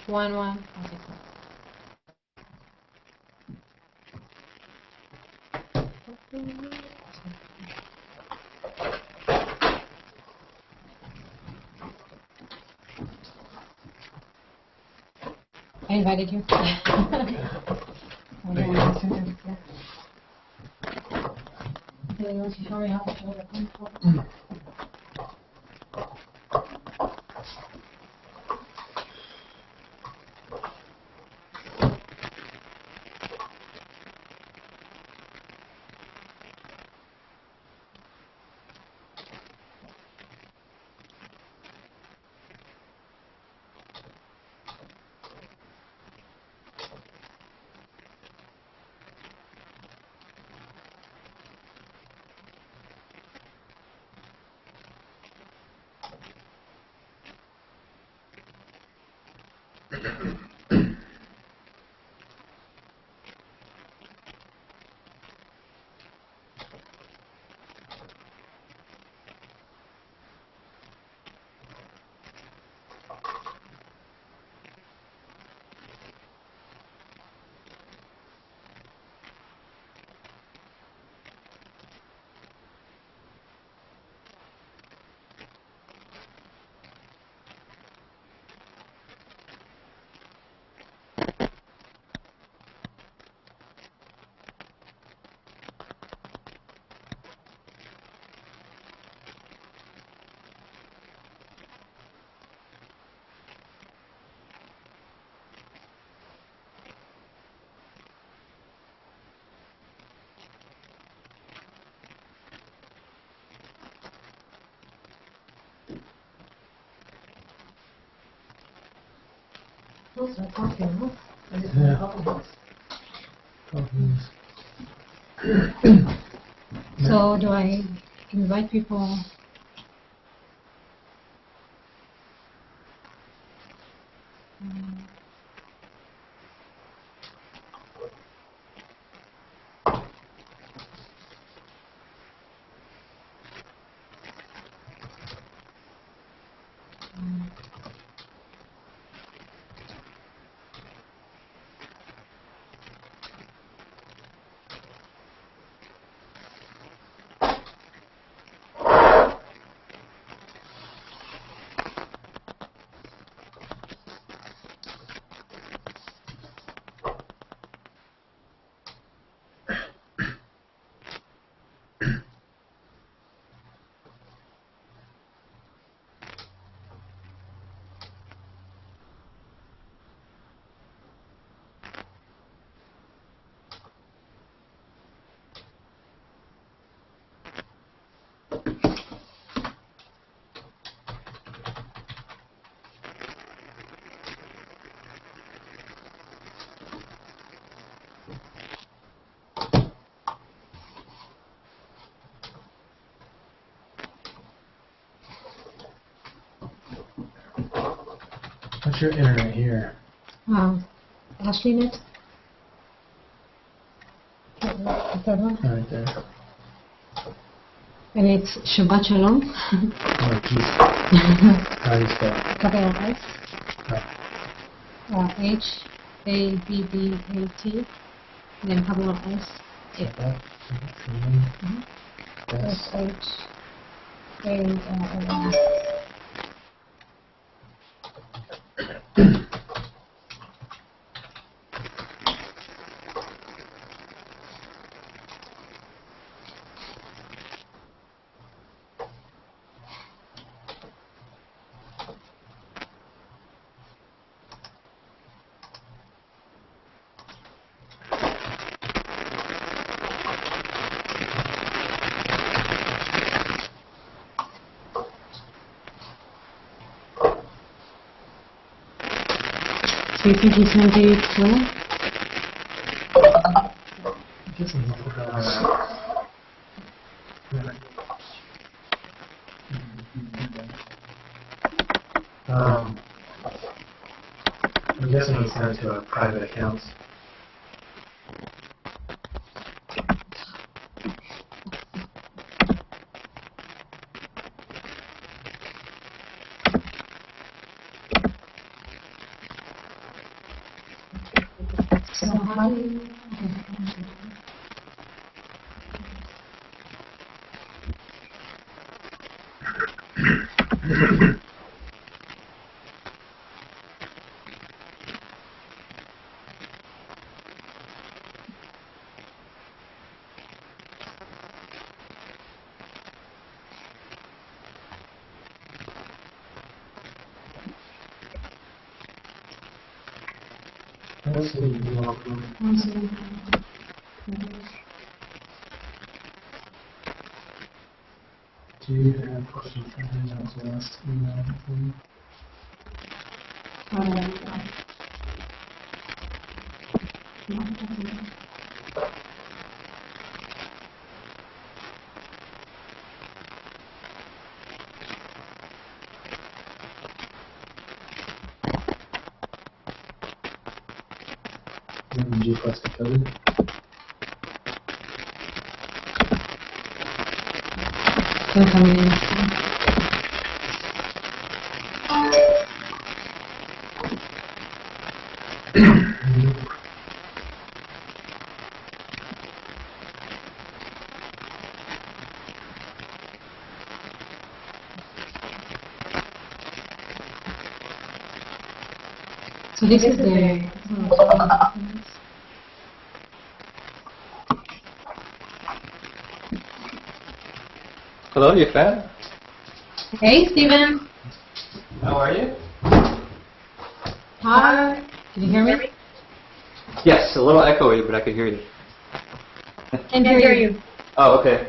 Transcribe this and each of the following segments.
1-1. I invited you. So do I invite people? What's your internet here? AshleyNet. The third one. Right there. And it's Shabbat Shalom. Oh, geez. How do you spell? Capital S. Oh. H-A-B-B-A-T. Then capital S. Shabbat. Yes. S-H-A-L-O-M. So you think he sent you 12? Get some more I'm guessing he sent it to a private account. Let's see. Do you have questions for me? That was the last email from you. Did you press the code? Still coming in. So this is the... Hello, you fan? Hey, Steven. How are you? Hi. Can you hear me? Yes, a little echoey, but I could hear you. Can hear you. Oh, okay.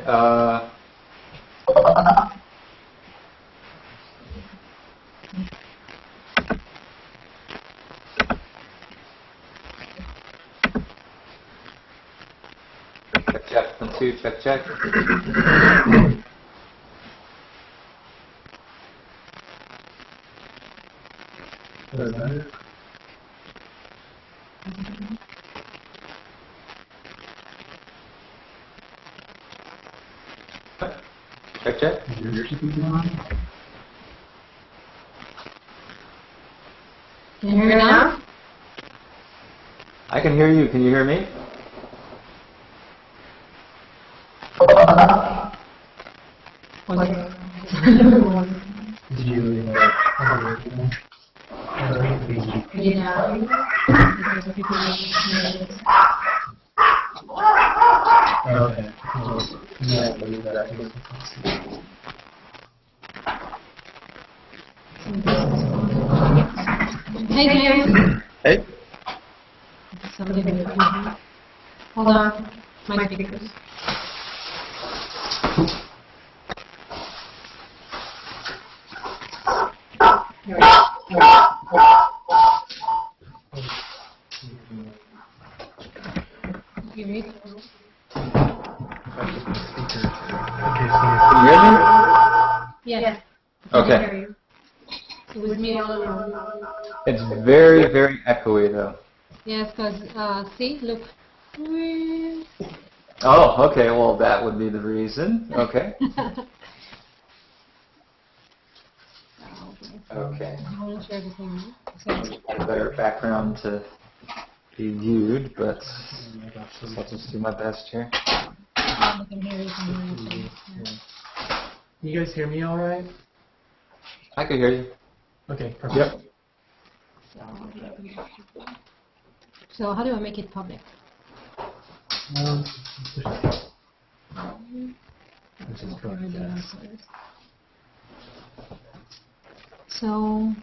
Check, 1, 2, check. Was that it? Check. Is your TV on? Can you hear me now? I can hear you. Can you hear me? Did you Okay. Yeah, I believe that. Hey, James. Hey. Somebody can hear me. Hold on. My speakers. Here we go. You read? Can you hear me? Yes. Okay. It was me all along. It's very, very echoey, though. Yes, because, see, look. Oh, okay. Well, that would be the reason. Okay. Okay. I want to share the thing. A better background to be viewed, but I'll just do my best here. I can hear you. You guys hear me all right? I can hear you. Okay, perfect. Yep. So how do I make it public? This is correct. Yes. So,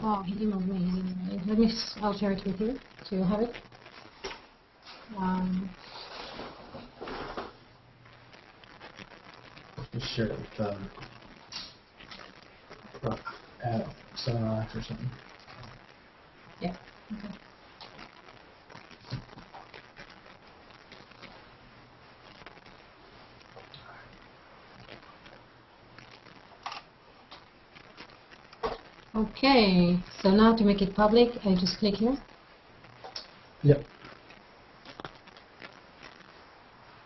oh, he emailed me. Let me, I'll share it with you, so you have it. Just share it with Sonar or something. Yeah. Okay. Okay, so now to make it public, I just click here. Yep.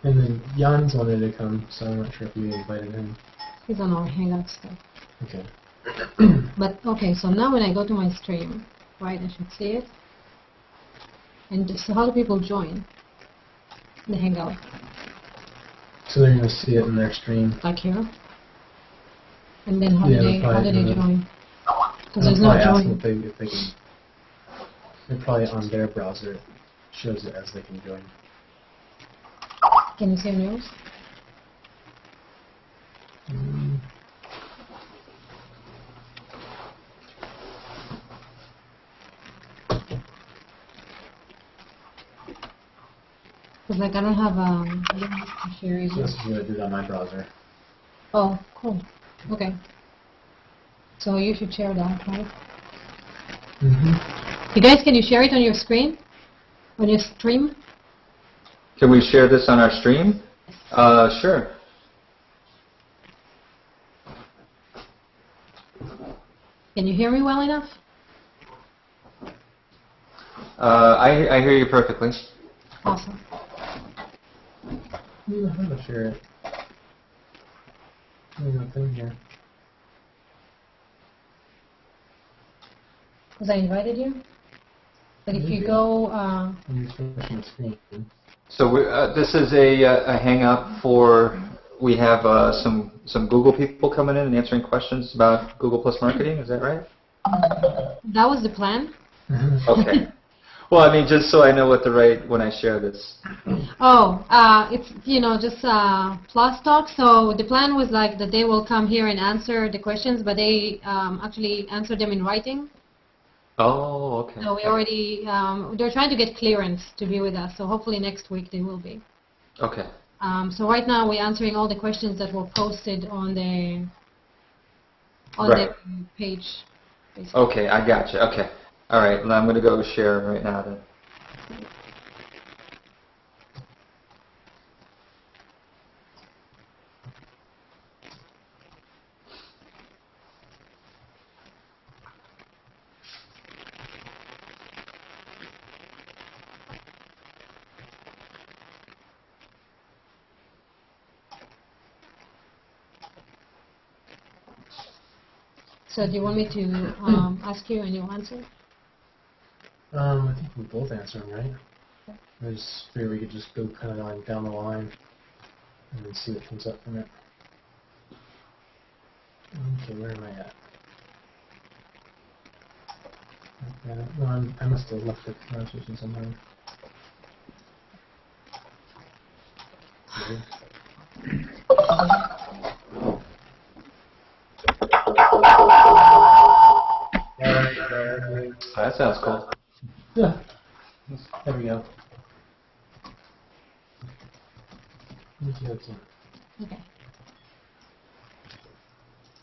And then Jan's wanted to come, so I'm not sure if you invited him. He's on our Hangout stuff. Okay. But okay, so now when I go to my stream, right, I should see it. And so how do people join the Hangout? So they're going to see it in their stream. Like here? And then how Yeah, do they join? Because there's no Ask them join. if they can. They're probably on their browser. It shows it as they can join. Can you see on yours? Mm. Because like I don't have a share either. This is what I did on my browser. Oh, cool. Okay. So you should share that, right? Mm-hmm. You guys, can you share it on your screen? On your stream? Can we share this on our stream? Sure. Can you hear me well enough? I hear you perfectly. Awesome. I don't know how to share it. There's nothing here. Because I invited you. But if you Maybe. go, I'm refreshing the screen. So this is a hangout for, we have some Google people coming in and answering questions about Google Plus marketing, is that right? that was the plan. Okay. Well, I mean, just so I know what to write when I share this. Oh, it's, just Plus+Talks. So the plan was like that they will come here and answer the questions, but they actually answer them in writing. Oh, okay. So we already, they're trying to get clearance to be with us. So hopefully next week they will be. Okay. So right now we're answering all the questions that were posted on the Right. page. Basically. Okay, I gotcha. Okay. All right, well, I'm going to go share right now then. So do you want me to ask you and you'll answer? I think we both answer them, right? I just figured we could just go kind of down the line and then see what comes up from it. Okay, where am I at? Okay, no, I must have left the conversation somewhere. That sounds cool. Yeah. There we go. Okay.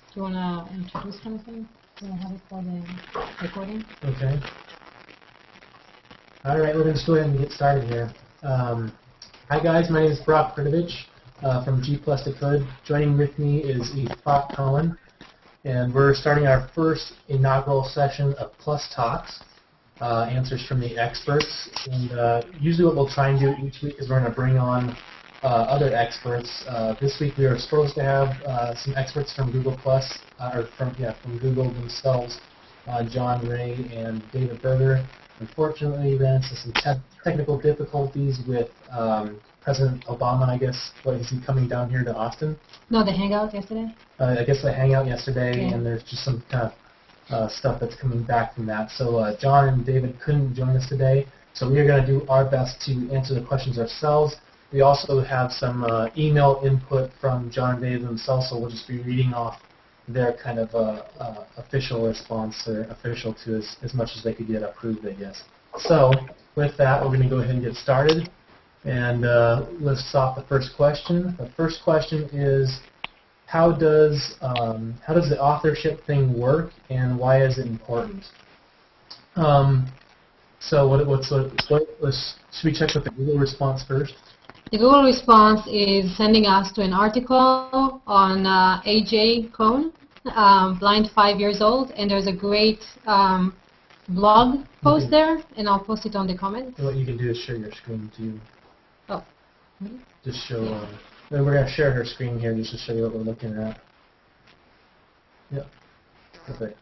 Do you want to introduce something? Do you want to have it for the recording? Okay. All right, we're going to just go ahead and get started here. Hi guys, my name is Brock Pritovich from G Plus Decode. Joining with me is Ifat Cohen, and we're starting our first inaugural session of Plus Talks, answers from the experts. And usually what we'll try and do each week is we're going to bring on other experts. This week we are supposed to have some experts from Google Plus, or from Google themselves, John Ray and David Berger. Unfortunately, we ran into some technical difficulties with President Obama, I guess. What, is he coming down here to Austin? No, the hangout yesterday. I guess the hangout yesterday, Yeah. and there's just some kind of stuff that's coming back from that. So John and David couldn't join us today, so we are going to do our best to answer the questions ourselves. We also have some email input from John and David themselves, so we'll just be reading off their kind of official response, or official to as much as they could get approved, I guess. So with that, we're going to go ahead and get started. And list off the first question. The first question is, how does the authorship thing work, and why is it important? So should we check with the Google response first? The Google response is sending us to an article on AJ Cohn, blind 5 years old, and there's a great blog post there, and I'll post it on the comments. What you can do is share your screen too. Oh. Just show. Then we're going to share her screen here just to show you what we're looking at. Yep. Perfect.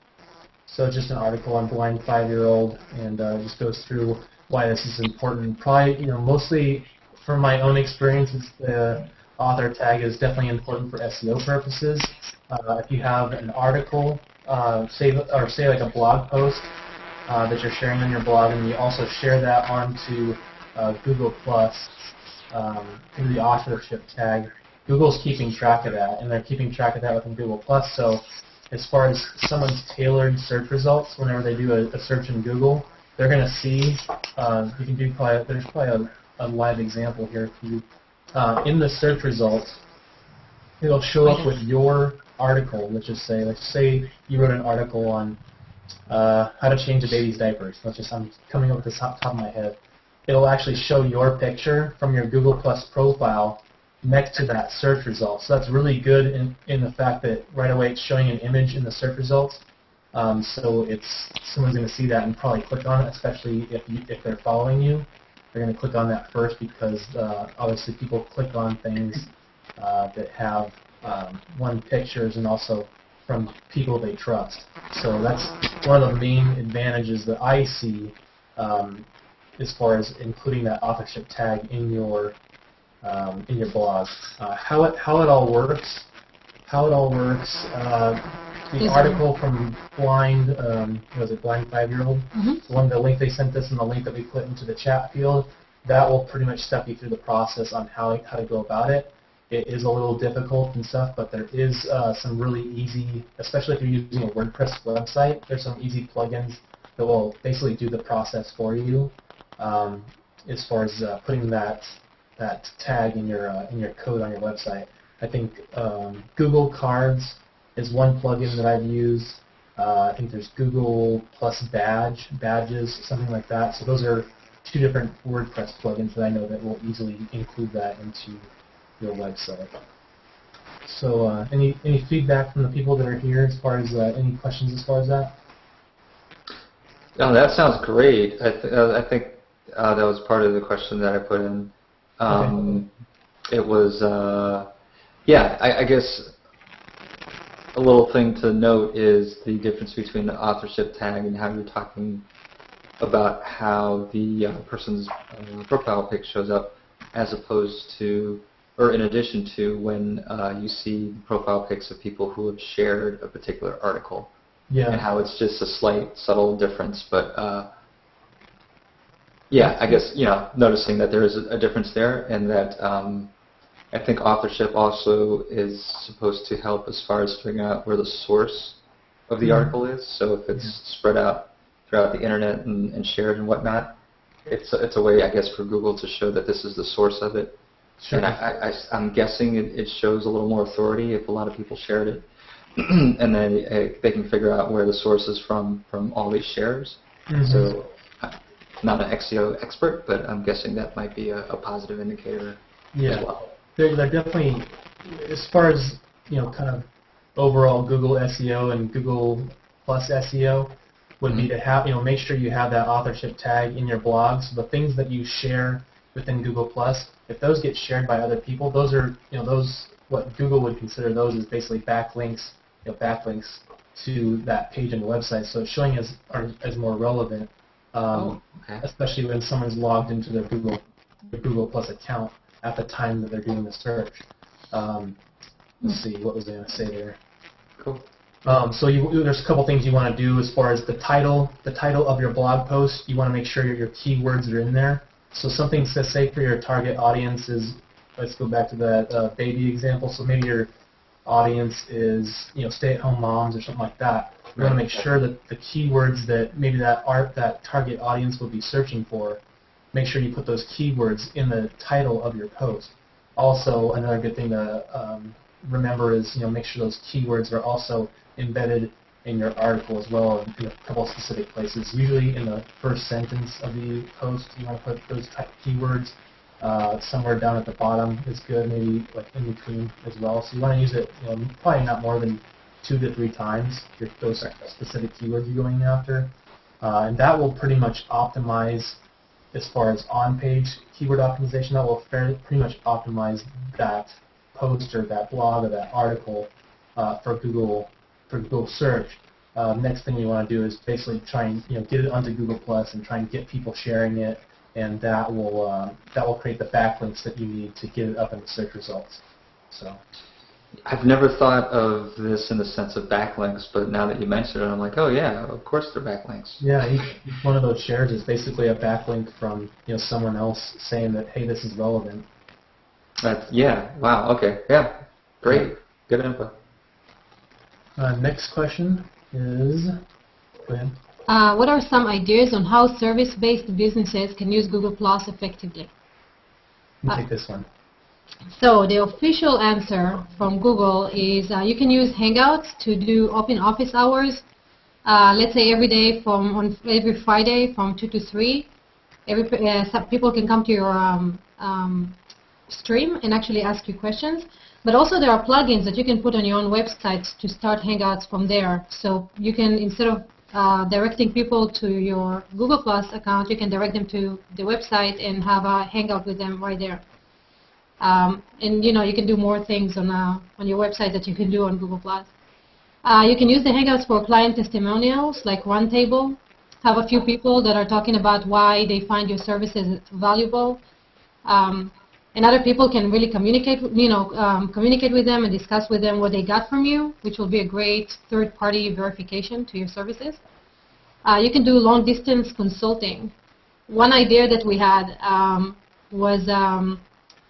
So just an article on blind 5-year-old, and just goes through why this is important. Probably, mostly from my own experience, the author tag is definitely important for SEO purposes. If you have an article, say like a blog post that you're sharing on your blog, and you also share that onto Google Plus through the authorship tag, Google's keeping track of that, and they're keeping track of that within Google Plus. So as far as someone's tailored search results, whenever they do a search in Google, they're going to see, you can do there's probably a live example here for you. In the search results, it'll show up with your article. Let's say you wrote an article on how to change a baby's diapers. I'm coming up with this top of my head. It'll actually show your picture from your Google Plus profile next to that search result. So that's really good in the fact that right away it's showing an image in the search results. So someone's going to see that and probably click on it, especially if they're following you. They're going to click on that first because obviously people click on things that have pictures and also from people they trust. So that's one of the main advantages that I see as far as including that authorship tag in your blog. How it all works. The article from Blind 5-year-old, the link they sent us and the link that we put into the chat field, that will pretty much step you through the process on how to go about it. It is a little difficult and stuff, but there is some really easy, especially if you're using a WordPress website, there's some easy plugins that will basically do the process for you as far as putting that tag in your code on your website. I think Google Cards is one plugin that I've used. I think there's Google Plus Badges, something like that. So those are two different WordPress plugins that I know that will easily include that into your website. So any feedback from the people that are here as far as any questions as far as that? No, that sounds great. I think that was part of the question that I put in. Okay. It was, I guess a little thing to note is the difference between the authorship tag and how you're talking about how the person's profile pic shows up, as opposed to, or in addition to, when you see profile pics of people who have shared a particular article. Yeah. And how it's just a slight, subtle difference. But I guess noticing that there is a difference there, and that I think authorship also is supposed to help as far as figuring out where the source of the article is. So if it's spread out throughout the internet and shared and whatnot, it's a way, I guess, for Google to show that this is the source of it. Sure. And I'm guessing it shows a little more authority if a lot of people shared it. And then they can figure out where the source is from all these shares. So I'm not an SEO expert, but I'm guessing that might be a positive indicator as well. They're definitely, as far as kind of overall Google SEO and Google Plus SEO, would be to have make sure you have that authorship tag in your blog. So the things that you share within Google Plus, if those get shared by other people, those are what Google would consider those as basically backlinks to that page on the website. So it's showing as more relevant, especially when someone's logged into their Google Plus account at the time that they're doing the search. Let's see, what was I going to say there? Cool. So there's a couple things you want to do as far as the title of your blog post. You want to make sure your keywords are in there. So something to say for your target audience is, let's go back to that baby example. So maybe your audience is stay-at-home moms or something like that. You want to make sure that the keywords that maybe that target audience will be searching for, make sure you put those keywords in the title of your post. Also, another good thing to remember is make sure those keywords are also embedded in your article as well in a couple of specific places. Usually in the first sentence of the post, you want to put those type keywords. Somewhere down at the bottom is good, maybe like in between as well. So you want to use it probably not more than 2 to 3 times if those specific keywords you're going after. And that will pretty much optimize as far as on-page keyword optimization. That will pretty much optimize that post or that blog or that article for Google search. next thing we want to do is basically try and get it onto Google Plus and try and get people sharing it, and that will create the backlinks that you need to get it up in the search results. So. I've never thought of this in the sense of backlinks, but now that you mention it, I'm like, oh yeah, of course they're backlinks. Yeah, each one of those shares is basically a backlink from someone else saying that, hey, this is relevant. Yeah. Wow. Okay. Yeah. Great. Good info. Next question is, go ahead. What are some ideas on how service-based businesses can use Google Plus effectively? Let me take this one. So the official answer from Google is you can use Hangouts to do open office hours. Let's say every Friday from 2 to 3. Some people can come to your stream and actually ask you questions. But also there are plugins that you can put on your own website to start Hangouts from there. So you can, instead of directing people to your Google Plus account, you can direct them to the website and have a Hangout with them right there. And you can do more things on your website that you can do on Google+. You can use the Hangouts for client testimonials, like Roundtable. Have a few people that are talking about why they find your services valuable, and other people can really communicate with them and discuss with them what they got from you, which will be a great third-party verification to your services. You can do long-distance consulting. One idea that we had was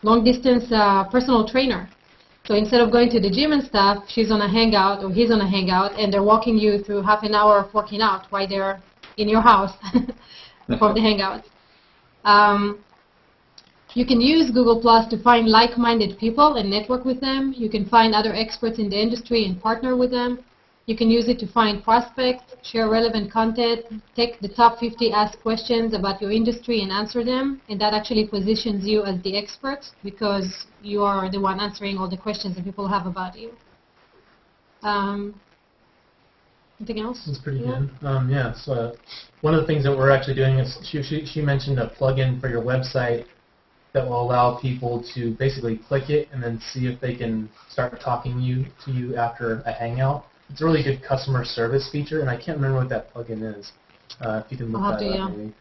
long-distance personal trainer. So instead of going to the gym and stuff, she's on a Hangout or he's on a Hangout, and they're walking you through half an hour of working out while they're in your house from the Hangout. You can use Google Plus to find like-minded people and network with them. You can find other experts in the industry and partner with them. You can use it to find prospects, share relevant content, take the top 50 asked questions about your industry and answer them, and that actually positions you as the expert because you are the one answering all the questions that people have about you. Anything else? That's pretty good. Yeah, so one of the things that we're actually doing is she mentioned a plugin for your website that will allow people to basically click it and then see if they can start talking to you after a Hangout. It's a really good customer service feature, and I can't remember what that plugin is. If you can look that up, maybe.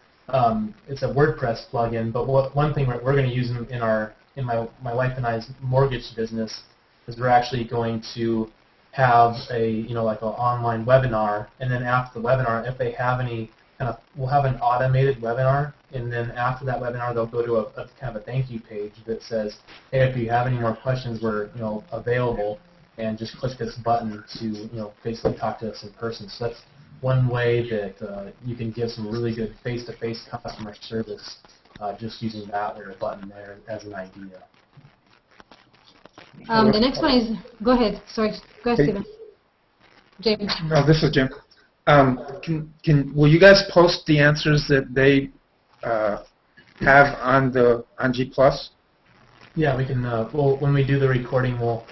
It's a WordPress plugin, but one thing we're going to use in my wife and I's mortgage business is we're actually going to have like an online webinar, and then after the webinar, if they have any we'll have an automated webinar, and then after that webinar, they'll go to a kind of a thank you page that says, hey, if you have any more questions, we're available, and just click this button to basically talk to us in person. So that's one way that you can give some really good face-to-face customer service just using that little button there as an idea. The next one is, go ahead, sorry, go ahead, Stephen. James. No, this is Jim. Will you guys post the answers that they have on G+? Yeah, we can. When we do the recording, we'll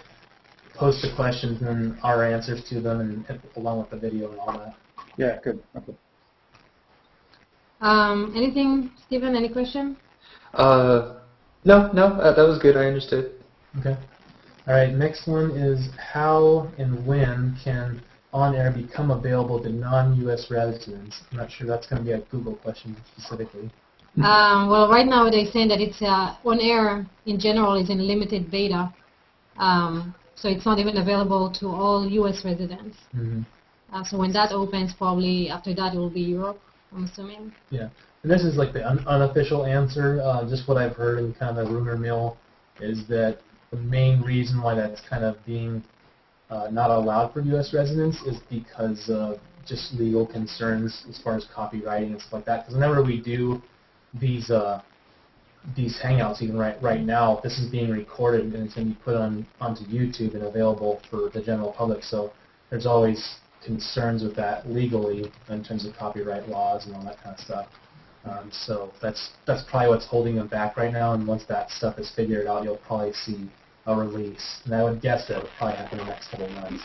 post the questions and our answers to them, and along with the video and all that. Yeah, good. Okay. Anything, Stephen? Any question? No, that was good. I understood. Okay. All right. Next one is how and when can on-air become available to non-U.S. residents? I'm not sure that's going to be a Google question specifically. Well, right now they're saying that it's on-air in general is in limited beta, so it's not even available to all U.S. residents. Mm-hmm. So when that opens, probably after that it will be Europe, I'm assuming. Yeah, and this is like the unofficial answer. Just what I've heard in kind of the rumor mill is that the main reason why that's kind of being not allowed for U.S. residents is because of just legal concerns as far as copywriting and stuff like that. Because whenever we do these Hangouts, even right now, this is being recorded and it's going to be put onto YouTube and available for the general public. So there's always concerns with that legally in terms of copyright laws and all that kind of stuff. So that's probably what's holding them back right now. And once that stuff is figured out, you'll probably see a release. And I would guess that will probably happen in the next couple of months.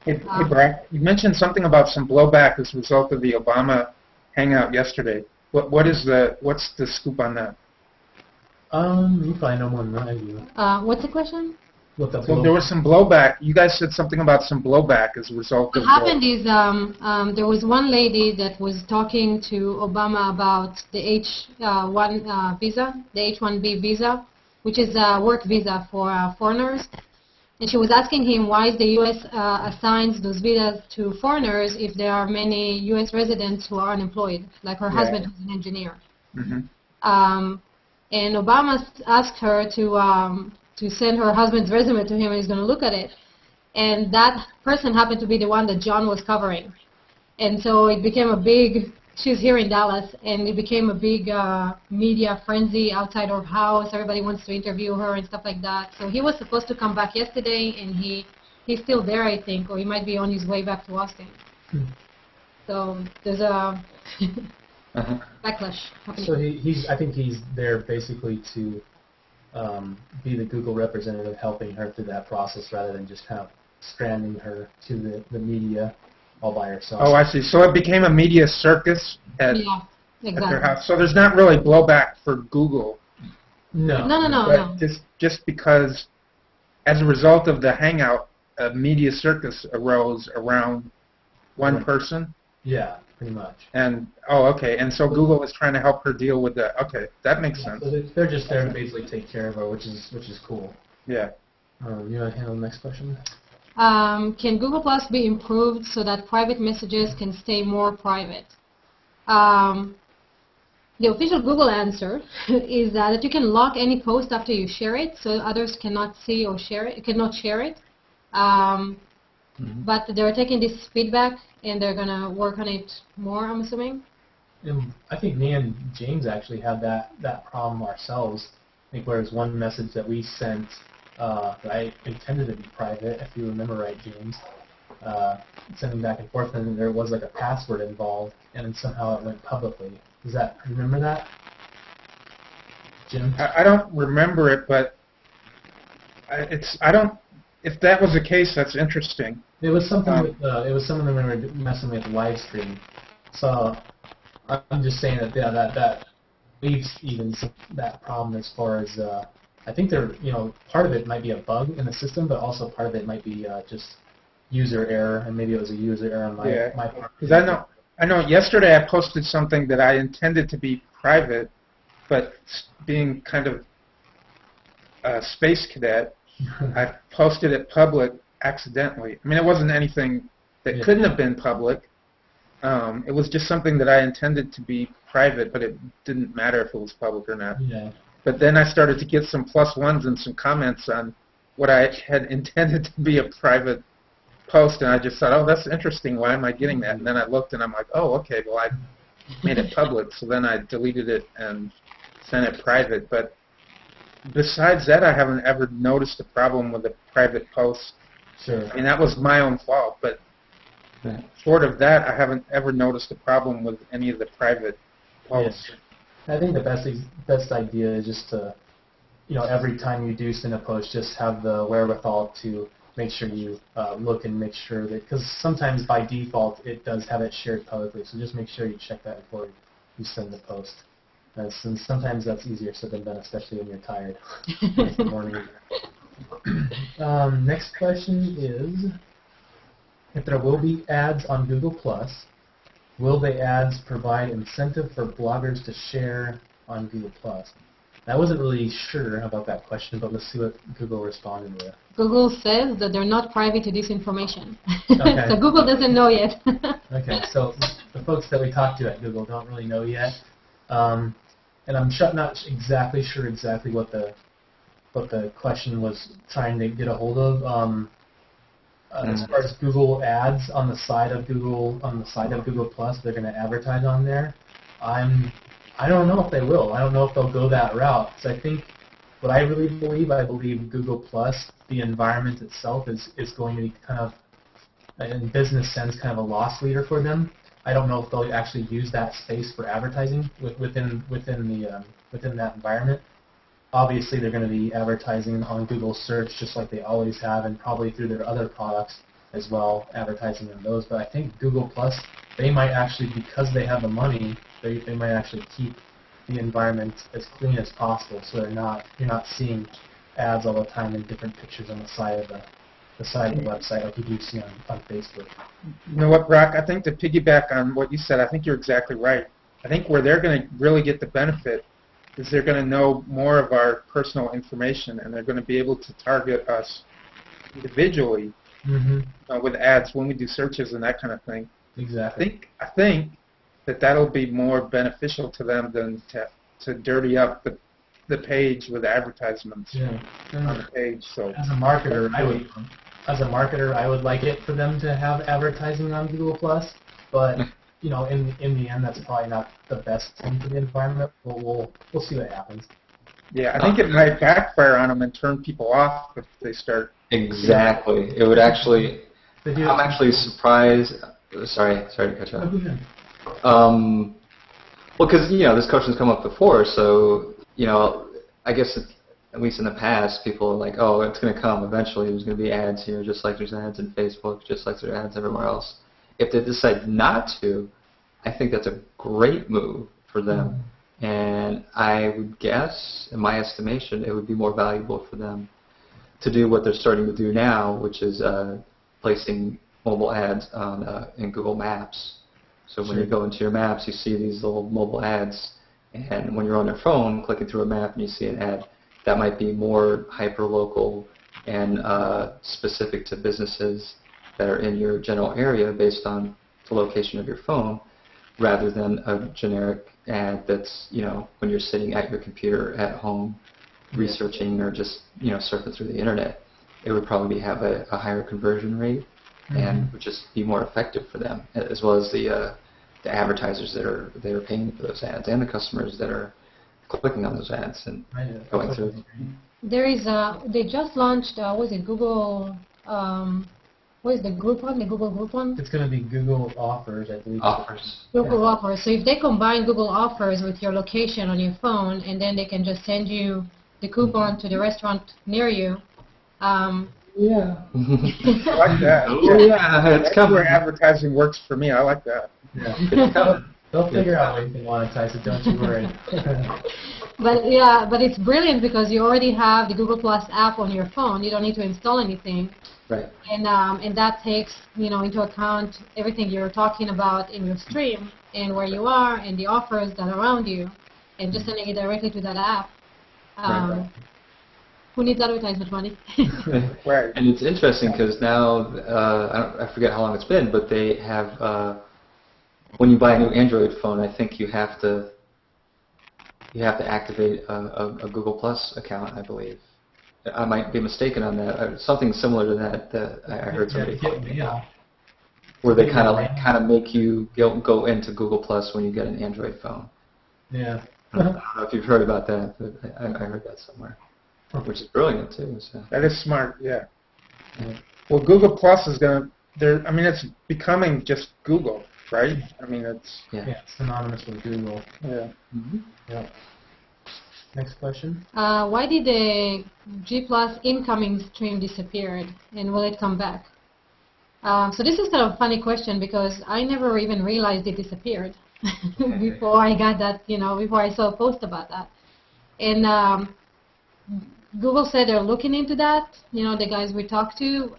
Hey, Brock, you mentioned something about some blowback as a result of the Obama Hangout yesterday. What's the scoop on that? You probably know more than I do. What's the question? What the So there was some blowback. You guys said something about some blowback as a result What of happened is there was one lady that was talking to Obama about the H1 visa, the H1B visa, which is a work visa for foreigners. And she was asking him why the U.S. Assigns those visas to foreigners if there are many U.S. residents who are unemployed, like her husband who's an engineer. Mm-hmm. And Obama asked her to send her husband's resume to him, and he's going to look at it. And that person happened to be the one that John was covering. And so it became a big, she's here in Dallas, and it became a big media frenzy outside her house. Everybody wants to interview her and stuff like that. So he was supposed to come back yesterday, and he's still there, I think, or he might be on his way back to Austin. So there's a backlash happening. So I think he's there basically to be the Google representative, helping her through that process rather than just kind of stranding her to the media all by herself. Oh, I see. So it became a media circus at their house. So there's not really blowback for Google. No. No. Just because, as a result of the hangout, a media circus arose around one person. Yeah, pretty much. And okay. And so Google is trying to help her deal with that. Okay, that makes sense. So they're just there to basically take care of her, which is cool. Yeah. You want to handle the next question? Can Google Plus be improved so that private messages can stay more private? The official Google answer is that you can lock any post after you share it, so others cannot see or cannot share it. But they're taking this feedback and they're gonna work on it more, I'm assuming. And I think me and James actually had that problem ourselves. I think whereas one message that we sent that I intended to be private, if you remember right, James, sending back and forth, and there was like a password involved, and then somehow it went publicly. Do you remember that, Jim? I don't remember it, but I don't. If that was the case, that's interesting. It was something when we were messing with live stream. So I'm just saying that that leaves even that problem as far as I think part of it might be a bug in the system, but also part of it might be just user error, and maybe it was a user error on my part. Because I know yesterday I posted something that I intended to be private, but being kind of a space cadet, I posted it public accidentally. I mean, it wasn't anything that couldn't have been public. It was just something that I intended to be private, but it didn't matter if it was public or not. Yeah. But then I started to get some +1s and some comments on what I had intended to be a private post, and I just thought, oh, that's interesting. Why am I getting that? And then I looked, and I'm like, oh, okay, well, I made it public. So then I deleted it and sent it private. But besides that, I haven't ever noticed a problem with a private post. Sure. I mean, that was my own fault. But short of that, I haven't ever noticed a problem with any of the private posts. Yes. I think the best idea is just to, every time you do send a post, just have the wherewithal to make sure you look and make sure that, because sometimes by default it does have it shared publicly, so just make sure you check that before you send the post. Since sometimes that's easier said than done, especially when you're tired in the morning. Next question is, if there will be ads on Google+, will the ads provide incentive for bloggers to share on Google+? I wasn't really sure about that question, but let's see what Google responded with. Google says that they're not privy to this information. Okay. So Google doesn't know yet. Okay, so the folks that we talked to at Google don't really know yet. And I'm not exactly sure what the question was trying to get a hold of. As far as Google ads on the side of Google Plus, they're going to advertise on there. I don't know if they will. I don't know if they'll go that route. So I think what I believe Google Plus, the environment itself is going to be kind of, in business sense, kind of a loss leader for them. I don't know if they'll actually use that space for advertising within that environment. Obviously, they're going to be advertising on Google Search just like they always have, and probably through their other products as well, advertising on those. But I think Google Plus, they might actually, because they have the money, they might actually keep the environment as clean as possible, so you're not seeing ads all the time and different pictures on the side of the website, like you do see on Facebook. You know what, Brock? I think to piggyback on what you said, I think you're exactly right. I think where they're going to really get the benefit is they're going to know more of our personal information, and they're going to be able to target us individually with ads when we do searches and that kind of thing. Exactly. I think that'll be more beneficial to them than to dirty up the page with advertisements on the page. So as a marketer, I would like it for them to have advertising on Google Plus, but you know, in the end, that's probably not the best thing for the environment. But we'll see what happens. Yeah, I think it might backfire on them and turn people off if they start. Exactly. It would actually. I'm actually surprised. Sorry to cut you off. Well, because this question's come up before, so I guess at least in the past, people are like, oh, it's going to come eventually. There's going to be ads here, just like there's ads in Facebook, just like there's ads everywhere else. If they decide not to, I think that's a great move for them. And I would guess, in my estimation, it would be more valuable for them to do what they're starting to do now, which is placing mobile ads on in Google Maps. So when you go into your maps, you see these little mobile ads. And when you're on your phone, clicking through a map and you see an ad, that might be more hyper-local and specific to businesses that are in your general area based on the location of your phone, rather than a generic ad that's, when you're sitting at your computer at home researching or just, surfing through the internet. It would probably have a higher conversion rate and would just be more effective for them, as well as the advertisers that are paying for those ads and the customers that are clicking on those ads and going through them. There is they just launched, Google, what is the group one, the Google group one? It's going to be Google Offers, I believe. Offers. Google Offers. So if they combine Google Offers with your location on your phone, and then they can just send you the coupon to the restaurant near you. Yeah. I like that. Oh, yeah, it's coming. Where advertising works for me. I like that. Yeah. They'll figure out ways to monetize it, don't you worry. But it's brilliant because you already have the Google Plus app on your phone. You don't need to install anything. Right. And that takes into account everything you're talking about in your stream and where you are and the offers that are around you, and just sending it directly to that app. Right. Who needs advertisement money? Right. And it's interesting because now I forget how long it's been, but they have when you buy a new Android phone, I think you have to activate a Google Plus account, I believe. I might be mistaken on that. Something similar to that I heard somebody talking about, where they kind of make you go into Google Plus when you get an Android phone. Yeah. I don't know if you've heard about that, but I heard that somewhere, which is brilliant too. So. That is smart. Yeah. Well, Google Plus is going to. I mean, it's becoming just Google, right? I mean, it's. Yeah, it's synonymous with Google. Yeah. Yeah. Next question. Why did the G Plus incoming stream disappeared, and will it come back? So this is kind of a funny question because I never even realized it disappeared before I got that, before I saw a post about that. And Google said they're looking into that. The guys we talked to.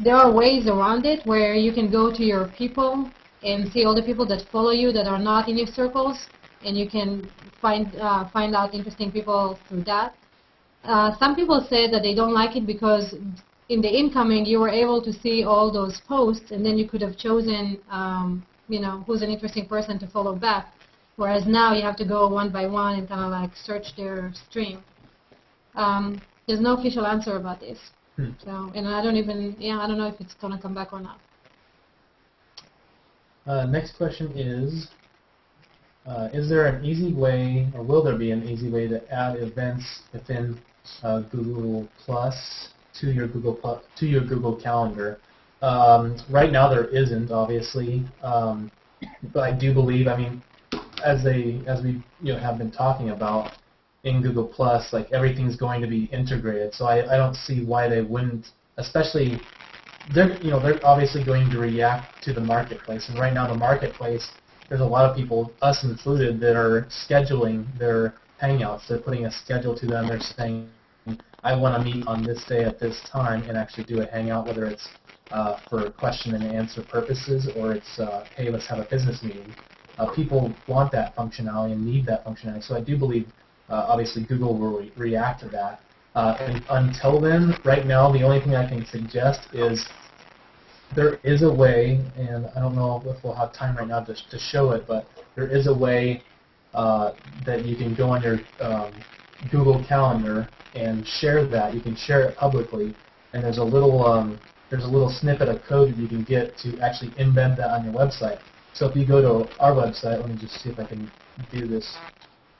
There are ways around it where you can go to your people and see all the people that follow you that are not in your circles, and you can find out interesting people through that. Some people say that they don't like it because in the incoming you were able to see all those posts, and then you could have chosen who's an interesting person to follow back, whereas now you have to go one by one and kind of like search their stream. There's no official answer about this. So, and I don't know if it's going to come back or not. Next question is there an easy way, or will there be an easy way to add events within Google Plus to your Google Calendar? Right now there isn't, obviously, but I do believe, as we have been talking about in Google Plus, like everything's going to be integrated. So I don't see why they wouldn't, especially they're obviously going to react to the marketplace, and right now the marketplace, there's a lot of people, us included, that are scheduling their Hangouts. They're putting a schedule to them. They're saying, I want to meet on this day at this time and actually do a hangout, whether it's for question and answer purposes or it's, hey, let's have a business meeting. People want that functionality and need that functionality. So I do believe, obviously, Google will react to that. And until then, right now, the only thing I can suggest is there is a way, and I don't know if we'll have time right now to show it, but there is a way that you can go on your Google Calendar and share that. You can share it publicly, and there's a little snippet of code that you can get to actually embed that on your website. So if you go to our website, let me just see if I can do this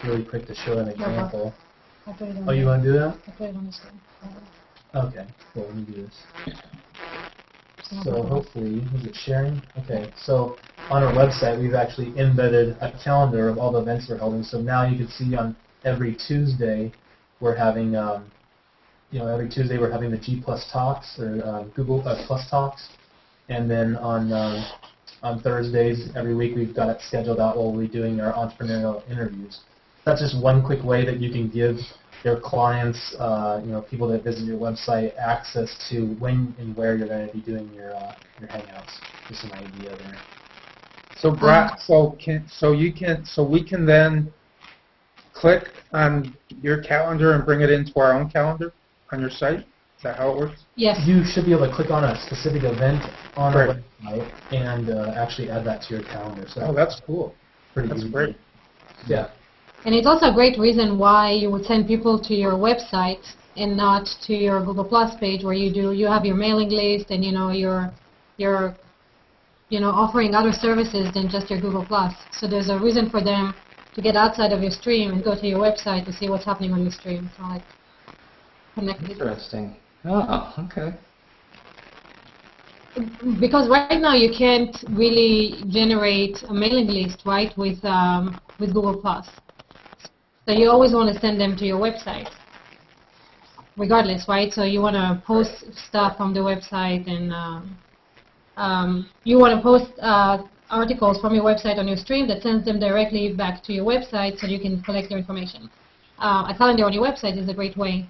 really quick to show an example. Oh, you want to do that? I put it on the screen. Okay, cool. Let me do this. So hopefully, is it sharing? Okay, so on our website, we've actually embedded a calendar of all the events we're holding. So now you can see on every Tuesday, we're having, every Tuesday we're having the G+Talks or Google Plus+Talks, and then on Thursdays every week we've got it scheduled out while we're doing our entrepreneurial interviews. That's just one quick way that you can give your clients, people that visit your website, access to when and where you're going to be doing your hangouts. Just an idea there. So, we can then click on your calendar and bring it into our own calendar on your site. Is that how it works? Yes. You should be able to click on a specific event on our website and actually add that to your calendar. So that's cool. Pretty That's easy. great. Yeah. And it's also a great reason why you would send people to your website and not to your Google Plus page, where you have your mailing list and you're offering other services than just your Google Plus. So there's a reason for them to get outside of your stream and go to your website to see what's happening on your stream. So like connected. Interesting. Oh, okay. Because right now you can't really generate a mailing list, right, with Google Plus. So you always want to send them to your website, regardless, right? So you want to post stuff from the website, and you want to post articles from your website on your stream that sends them directly back to your website so you can collect their information. A calendar on your website is a great way,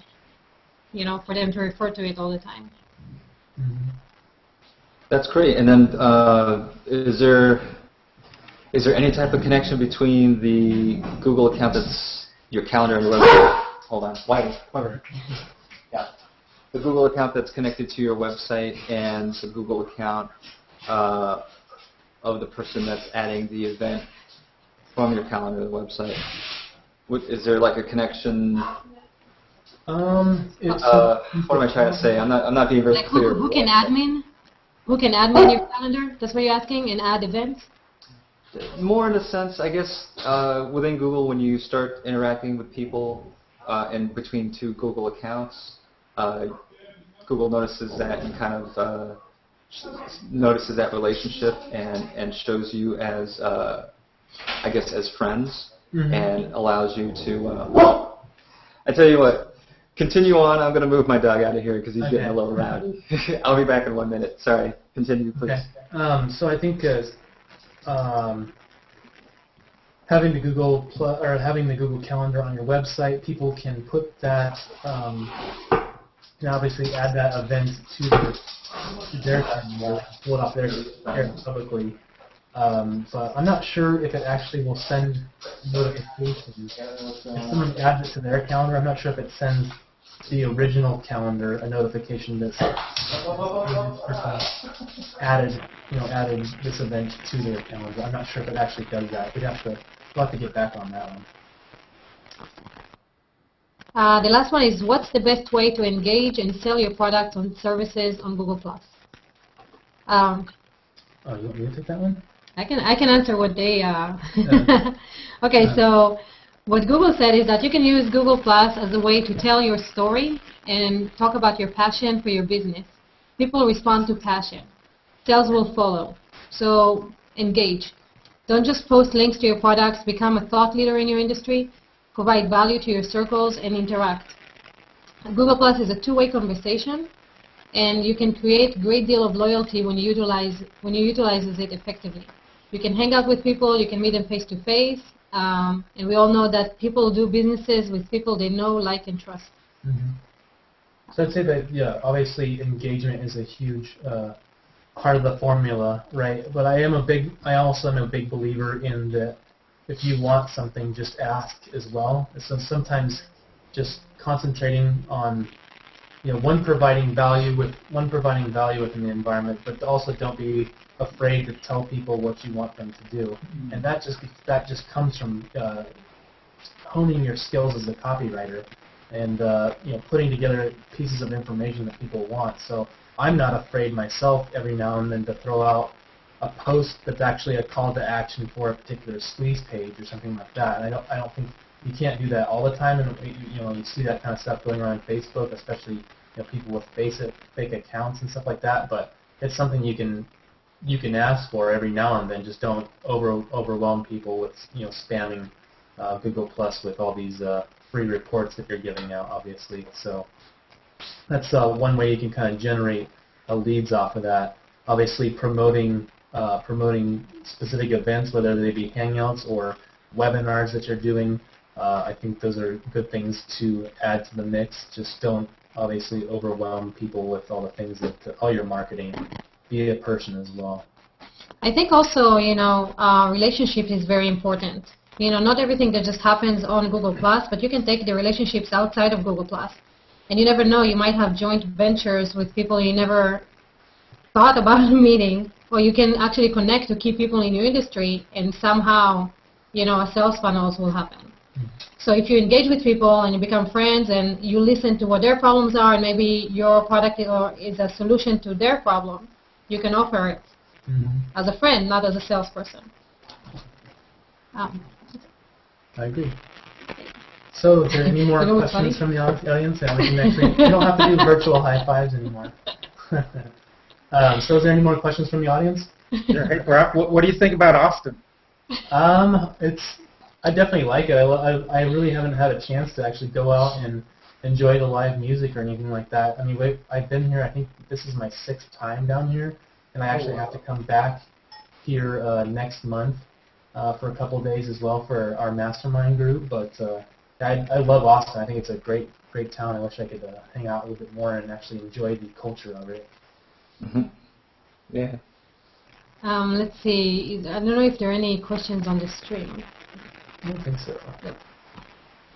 for them to refer to it all the time. Mm-hmm. That's great. And then is there any type of connection between the Google account that's your calendar and your website? Hold on. Why? Yeah. The Google account that's connected to your website and the Google account of the person that's adding the event from your calendar to the website. Is there like a connection? What am I trying to say? I'm not being very clear. Who can admin? Who can admin your calendar? That's what you're asking, and add events? More in a sense, I guess, within Google, when you start interacting with people in between two Google accounts, Google notices that and kind of notices that relationship and shows you as, I guess, as friends, and allows you to. I tell you what. Continue on. I'm going to move my dog out of here because he's getting a little rowdy. I'll be back in 1 minute. Sorry. Continue, please. Okay. So I think having the Google having the Google Calendar on your website, people can put that, and obviously add that event to their calendar, pull it off their publicly. But I'm not sure if it actually will send notifications. If someone adds it to their calendar, I'm not sure if it sends the original calendar a notification that this person added this event to their calendar. I'm not sure if it actually does that. We'll have to get back on that one. The last one is, what's the best way to engage and sell your products and services on Google+. Oh, you want me to take that one? I can answer what they. Okay, so what Google said is that you can use Google+ as a way to tell your story and talk about your passion for your business. People respond to passion. Sales will follow. So engage. Don't just post links to your products. Become a thought leader in your industry. Provide value to your circles and interact. Google+ is a two-way conversation, and you can create a great deal of loyalty when you utilize it effectively. You can hang out with people. You can meet them face-to-face. And we all know that people do businesses with people they know, like, and trust. Mhm. So I'd say that, yeah, obviously engagement is a huge part of the formula, right? But I also am a big believer in that if you want something, just ask as well. So sometimes just concentrating on, one providing value within the environment, but also don't be afraid to tell people what you want them to do. And that just comes from honing your skills as a copywriter and putting together pieces of information that people want. So I'm not afraid myself every now and then to throw out a post that's actually a call to action for a particular squeeze page or something like that. And I don't think you can't do that all the time. And you see that kind of stuff going around on Facebook, especially people with fake accounts and stuff like that. But it's something you can ask for every now and then. Just don't overwhelm people with spamming Google Plus with all these free reports that you're giving out, obviously. So that's one way you can kind of generate leads off of that. Obviously, promoting specific events, whether they be hangouts or webinars that you're doing. I think those are good things to add to the mix. Just don't obviously overwhelm people with all the things that all your marketing. Be a person as well. I think also, relationship is very important. Not everything that just happens on Google+, but you can take the relationships outside of Google+. And you never know, you might have joint ventures with people you never thought about meeting, or you can actually connect to key people in your industry, and somehow, a sales funnels will happen. So if you engage with people and you become friends and you listen to what their problems are, and maybe your product is a solution to their problem, you can offer it as a friend, not as a salesperson. I agree. So, is there any more questions from the audience? Yeah, we can actually, you don't have to do virtual high fives anymore. So, is there any more questions from the audience? Sure. Hey, Brock, what do you think about Austin? I definitely like it. I really haven't had a chance to actually go out and enjoy the live music or anything like that. I mean, I've been here. I think this is my 6th time down here, and I actually have to come back here next month for a couple of days as well for our mastermind group. But I love Austin. I think it's a great town. I wish I could hang out a little bit more and actually enjoy the culture of it. Mm-hmm. Yeah. Let's see. I don't know if there are any questions on the stream. I don't think so. Yep.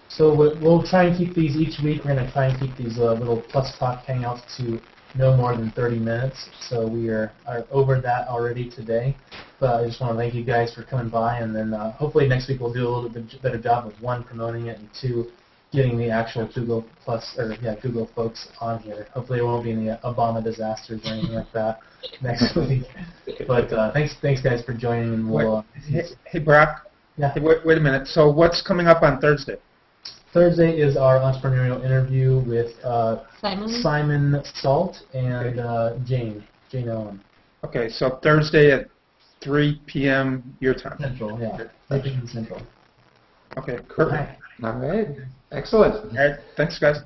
So we'll try and keep these each week. We're going to try and keep these little Plus Talk hangouts to no more than 30 minutes. So we are over that already today. But I just want to thank you guys for coming by, and then hopefully next week we'll do a little bit better job of 1, promoting it, and 2, getting the actual Google folks on here. Hopefully it won't be any Obama disasters or anything like that next week. But thanks guys for joining, and we'll. Hey Brock. Yeah. Hey, wait a minute. So what's coming up on Thursday? Thursday is our entrepreneurial interview with Simon Salt and Jane Owen. Okay, so Thursday at 3 p.m. your time. Central, yeah. 3 p.m. Central. Okay, perfect. All right. Excellent. All right, thanks, guys.